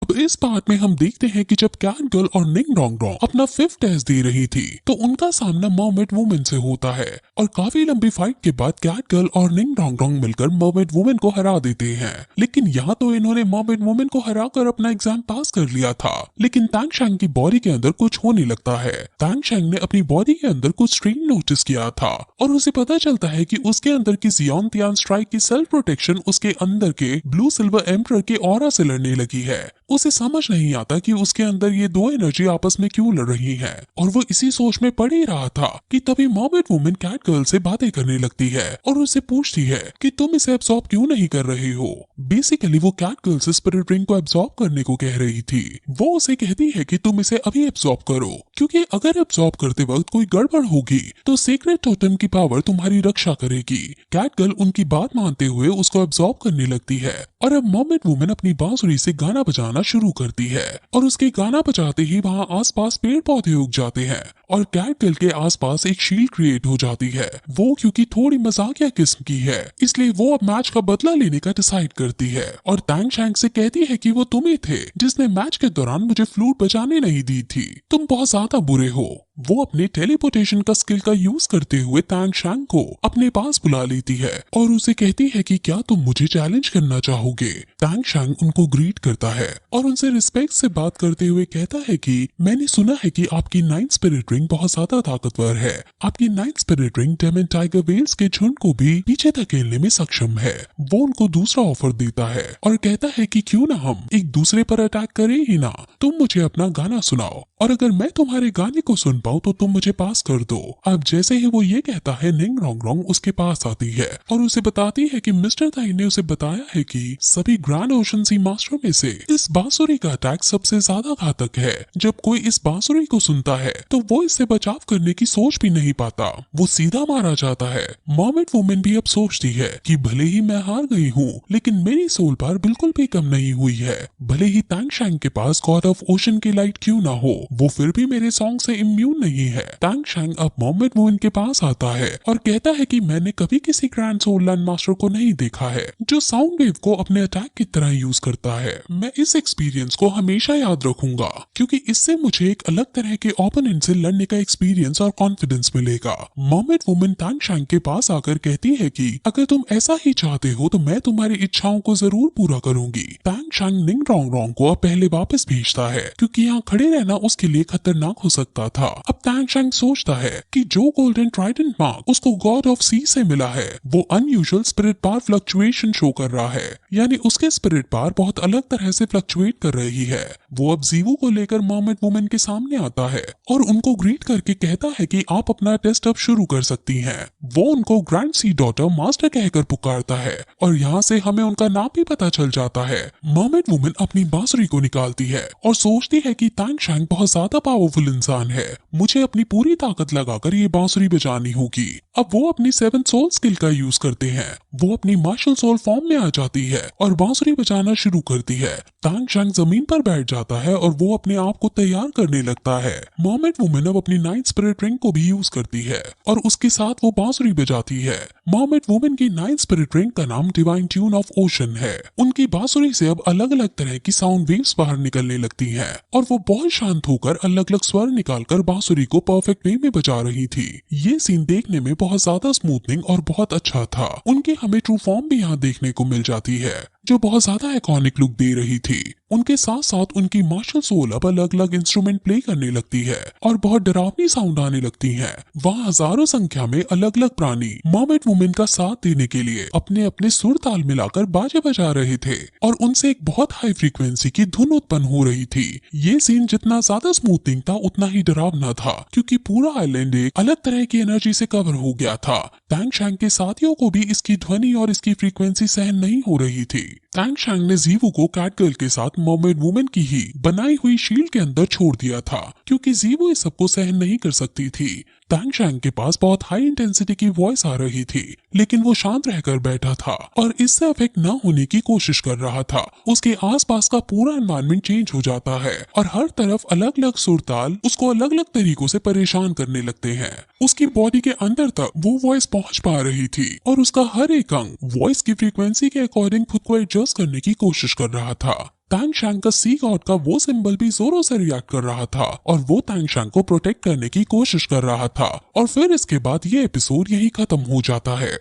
अब इस पार्ट में हम देखते हैं कि जब कैट गर्ल और निंग डोंग डोंग अपना 5th टेस्ट दे रही थी तो उनका सामना मर्मेड वुमन से होता है और काफी लंबी फाइट के बाद कैट गर्ल और निंग डोंग डोंग मिलकर मर्मेड वुमन को हरा देते हैं। लेकिन यहाँ तो इन्होंने मर्मेड वुमन को हराकर अपना एग्जाम पास कर लिया था, लेकिन तांग शैंग की बॉडी के अंदर कुछ होने लगता है। तांग शैंग ने अपनी बॉडी के अंदर कुछ स्ट्रेन नोटिस किया था और उसे पता चलता है कि उसके अंदर की जियोन तियान स्ट्राइक की सेल्फ प्रोटेक्शन उसके अंदर के ब्लू सिल्वर एम्परर के ऑरा से लड़ने लगी है। उसे समझ नहीं आता कि उसके अंदर ये दो एनर्जी आपस में क्यों लड़ रही हैं और वो इसी सोच में पड़ ही रहा था कि तभी मर्मेड वुमन कैट गर्ल से बातें करने लगती है और उससे पूछती है कि तुम इसे एब्सॉर्ब क्यों नहीं कर रहे हो। बेसिकली वो कैट गर्ल से स्पिरिट रिंग को एब्सॉर्ब करने को कह रही थी। वो उसे कहती है कि तुम इसे अभी एब्सॉर्ब करो, क्योंकि अगर एब्सॉर्ब करते वक्त कोई गड़बड़ होगी तो सीक्रेट टोटम की पावर तुम्हारी रक्षा करेगी। कैट गर्ल उनकी बात मानते हुए उसको एब्सॉर्ब करने लगती है और अब मर्मेड वुमन अपनी बांसुरी से गाना बजाना शुरू करती है और उसके गाना बजाते ही वहाँ आसपास पेड़ पौधे उग जाते हैं और कैट गर्ल के आसपास एक शील्ड क्रिएट हो जाती है। वो क्योंकि थोड़ी मजाकिया किस्म की है इसलिए वो अब मैच का बदला लेने का डिसाइड करती है और तांग शैंग से कहती है कि वो तुम ही थे जिसने मैच के दौरान मुझे फ्लूट बजाने नहीं दी थी, तुम बहुत ज्यादा बुरे हो। वो अपने टेलीपोर्टेशन का स्किल का यूज करते हुए तांग शैंग को अपने पास बुला लेती है और उसे कहती है कि क्या तुम मुझे चैलेंज करना चाहोगे। तांग शैंग उनको ग्रीट करता है और उनसे रिस्पेक्ट से बात करते हुए कहता है कि मैंने सुना है कि आपकी 9th स्पिरिट रिंग बहुत ज्यादा ताकतवर है। आपकी 9th spirit ring demon tiger वेल्स के झुंड को भी पीछे धकेलने में सक्षम है। वो उनको दूसरा ऑफर देता है और कहता है कि क्यों ना हम एक दूसरे पर अटैक करें ही ना, तुम मुझे अपना गाना सुनाओ और अगर मैं तुम्हारे गाने को सुन पाऊं तो तुम मुझे पास कर दो। अब जैसे ही वो ये कहता है निंग डोंग डोंग उसके पास आती है और उसे बताती है कि मिस्टर ताई ने उसे बताया है कि सभी ग्रैंड ओशन सी मास्टरों में से इस बांसुरी का अटैक सबसे ज्यादा घातक है। जब कोई इस बांसुरी को सुनता है तो वो इससे बचाव करने की सोच भी नहीं पाता, वो सीधा मारा जाता है। मर्मेड वुमन भी अब सोचती है कि भले ही मैं हार गई हूँ लेकिन मेरी सोल पावर बिल्कुल भी कम नहीं हुई है। भले ही तांग शैंग के पास गॉड ऑफ ओशन की लाइट क्यों ना हो, वो फिर भी मेरे सॉन्ग से इम्यून नहीं है। तांग शैंग अब मर्मेड वुमन के पास आता है और कहता है कि मैंने कभी किसी ग्रैंड सोल लैंड मास्टर को नहीं देखा है जो साउंड वेव को अपने अटैक की तरह यूज करता है। मैं इस एक्सपीरियंस को हमेशा याद रखूंगा क्योंकि इससे मुझे एक अलग तरह के ओपोनेंट से लड़ने का एक्सपीरियंस और कॉन्फिडेंस मिलेगा। मर्मेड वुमन तांग शैंग के पास आकर कहती है कि अगर तुम ऐसा ही चाहते हो तो मैं तुम्हारी इच्छाओं को जरूर पूरा करूंगी। तांग शैंग निंग डोंग डोंग को अब पहले वापस भेजता है क्योंकि यहाँ खड़े रहना उसके लिए खतरनाक हो सकता था। अब तांग शैंग सोचता है कि जो गोल्डन ट्राइडेंट मार्क उसको गॉड ऑफ सी से मिला है वो unusual spirit power fluctuation show कर रहा है, यानी उसके स्पिरिट पावर बहुत अलग तरह से फ्लक्चुएट कर रही है। वो अब जीवू को लेकर मर्मेड वुमन के सामने आता है और उनको ग्रीट करके कहता है कि आप अपना टेस्ट अब शुरू कर सकती हैं। वो उनको ग्रैंड सी डॉटर मास्टर कहकर पुकारता है और यहाँ से हमें उनका नाम भी पता चल जाता है। मर्मेड वुमन अपनी बांसुरी को निकालती है और सोचती है कि तांग शैंग बहुत ज्यादा पावरफुल इंसान है, मुझे अपनी पूरी ताकत लगाकर ये बांसुरी बजानी होगी। अब वो अपनी 7 सोल स्किल का यूज करते हैं। वो अपनी मार्शल सोल फॉर्म में आ जाती है और बांसुरी बजाना शुरू करती है। तांग शैंग जमीन पर बैठ जाता है और वो अपने आप को तैयार करने लगता है। मर्मेड वुमन अब अपनी 9th स्पिरिट रिंग को भी यूज करती है और उसके साथ वो बांसुरी बजाती है। मर्मेड वुमन की 9th स्पिरिट रिंग का नाम डिवाइन ट्यून ऑफ ओशन है। उनकी बांसुरी से अब अलग अलग तरह की साउंड वेव्स बाहर निकलने लगती हैं और वो बहुत शांत होकर अलग अलग स्वर निकालकर बांसुरी को परफेक्ट वे में बजा रही थी। ये सीन देखने में बहुत ज्यादा स्मूथनिंग और बहुत अच्छा था। उनकी हमें ट्रू फॉर्म भी यहाँ देखने को मिल जाती है जो बहुत ज्यादा आइकॉनिक लुक दे रही थी। उनके साथ साथ उनकी मार्शल सोल अब अलग अलग इंस्ट्रूमेंट प्ले करने लगती है और बहुत डरावनी साउंड आने लगती हैं। वहाँ हजारों संख्या में अलग अलग प्राणी मर्मेड वुमन का साथ देने के लिए अपने अपने सुर ताल मिलाकर बाजे बजा रहे थे और उनसे एक बहुत हाई फ्रीक्वेंसी की धुन उत्पन्न हो रही थी। ये सीन जितना ज्यादा स्मूथिंग था उतना ही डरावना था क्योंकि पूरा आइलैंड एक अलग तरह की एनर्जी से कवर हो गया था। तांग शैंग के साथियों को भी इसकी ध्वनि और इसकी फ्रीक्वेंसी सहन नहीं हो रही थी। तांग शैंग ने जीवू को कैट गर्ल के साथ मर्मेड वुमन की ही बनाई हुई शील्ड के अंदर छोड़ दिया था क्योंकि जीवू इस सबको सहन नहीं कर सकती थी। तांग शैंग के पास बहुत हाई इंटेंसिटी की वॉइस आ रही थी लेकिन वो शांत रहकर बैठा था और इससे अफेक्ट न होने की कोशिश कर रहा था। उसके आसपास का पूरा एनवायरनमेंट चेंज हो जाता है और हर तरफ अलग अलग सुरताल उसको अलग अलग तरीकों से परेशान करने लगते हैं। उसकी बॉडी के अंदर तक वो वॉइस पहुंच पा रही थी और उसका हर एक अंग वॉइस की फ्रीक्वेंसी के अकॉर्डिंग खुद को एडजस्ट करने की कोशिश कर रहा था। तैंग शैंग का सी गॉड का वो सिंबल भी जोरों से रिएक्ट कर रहा था और वो तैंग शैंग को प्रोटेक्ट करने की कोशिश कर रहा था। और फिर इसके बाद ये एपिसोड यही खत्म हो जाता है।